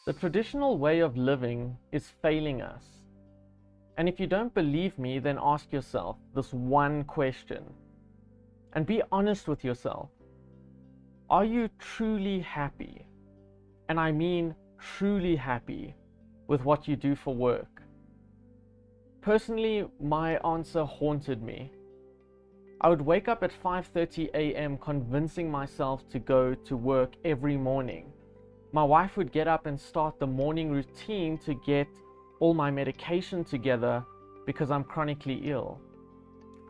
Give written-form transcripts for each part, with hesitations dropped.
The traditional way of living is failing us. And if you don't believe me, then ask yourself this one question. And be honest with yourself. Are you truly happy? And I mean truly happy with what you do for work? Personally, my answer haunted me. I would wake up at 5:30 a.m. convincing myself to go to work every morning. My wife would get up and start the morning routine to get all my medication together because I'm chronically ill.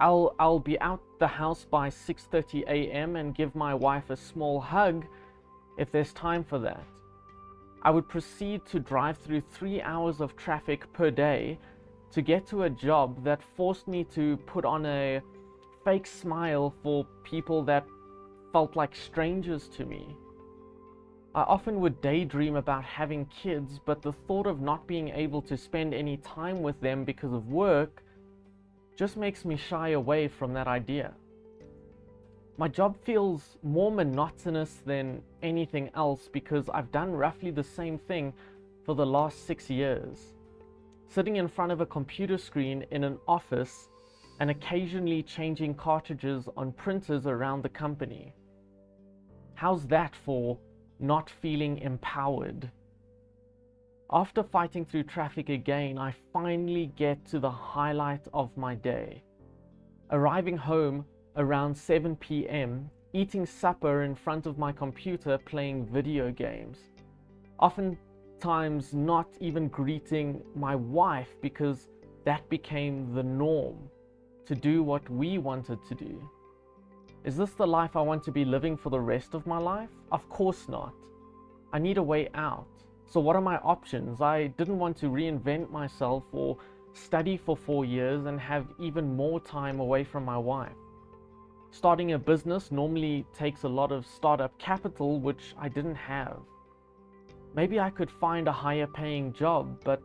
I'll be out the house by 6:30 a.m. and give my wife a small hug if there's time for that. I would proceed to drive through 3 hours of traffic per day to get to a job that forced me to put on a fake smile for people that felt like strangers to me. I often would daydream about having kids, but the thought of not being able to spend any time with them because of work just makes me shy away from that idea. My job feels more monotonous than anything else because I've done roughly the same thing for the last 6 years. Sitting in front of a computer screen in an office and occasionally changing cartridges on printers around the company. How's that for not feeling empowered? After fighting through traffic again, I finally get to the highlight of my day. Arriving home around 7 p.m., eating supper in front of my computer playing video games. Oftentimes not even greeting my wife because that became the norm, to do what we wanted to do. Is this the life I want to be living for the rest of my life? Of course not. I need a way out. So what are my options? I didn't want to reinvent myself or study for 4 years and have even more time away from my wife. Starting a business normally takes a lot of startup capital, which I didn't have. Maybe I could find a higher paying job, but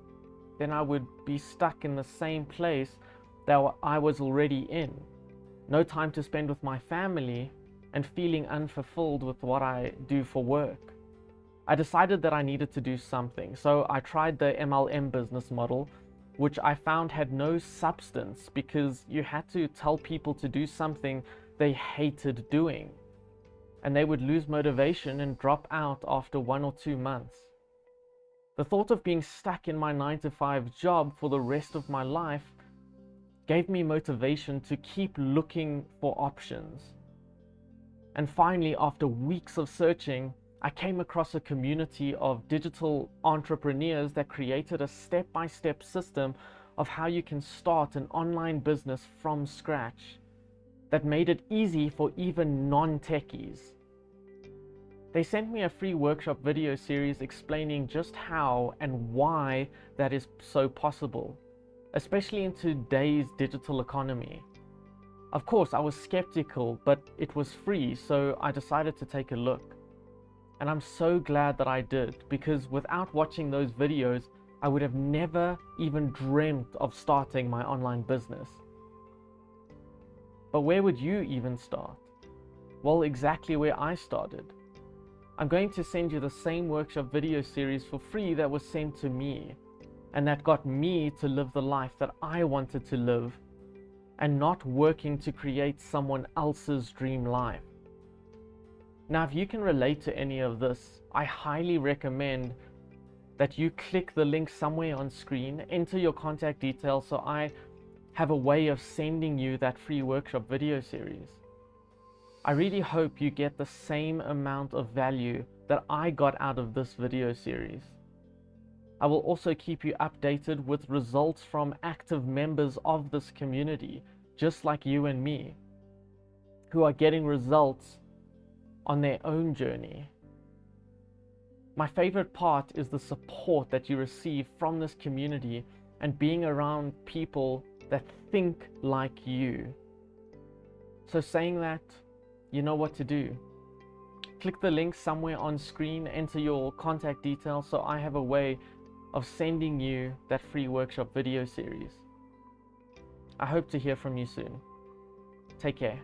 then I would be stuck in the same place that I was already in. No time to spend with my family and feeling unfulfilled with what I do for work. I decided that I needed to do something, so I tried the MLM business model, which I found had no substance because you had to tell people to do something they hated doing, and they would lose motivation and drop out after 1 or 2 months. The thought of being stuck in my 9-to-5 job for the rest of my life gave me motivation to keep looking for options. And finally, after weeks of searching, I came across a community of digital entrepreneurs that created a step-by-step system of how you can start an online business from scratch that made it easy for even non-techies. They sent me a free workshop video series explaining just how and why that is so possible, especially in today's digital economy. Of course, I was skeptical, but it was free, so I decided to take a look. And I'm so glad that I did, because without watching those videos, I would have never even dreamt of starting my online business. But where would you even start? Well, exactly where I started. I'm going to send you the same workshop video series for free that was sent to me, and that got me to live the life that I wanted to live, and not working to create someone else's dream life. Now, if you can relate to any of this, I highly recommend that you click the link somewhere on screen, enter your contact details so I have a way of sending you that free workshop video series. I really hope you get the same amount of value that I got out of this video series. I will also keep you updated with results from active members of this community, just like you and me, who are getting results on their own journey. My favorite part is the support that you receive from this community and being around people that think like you. So saying that, you know what to do. Click the link somewhere on screen, enter your contact details so I have a way of sending you that free workshop video series. I hope to hear from you soon. Take care.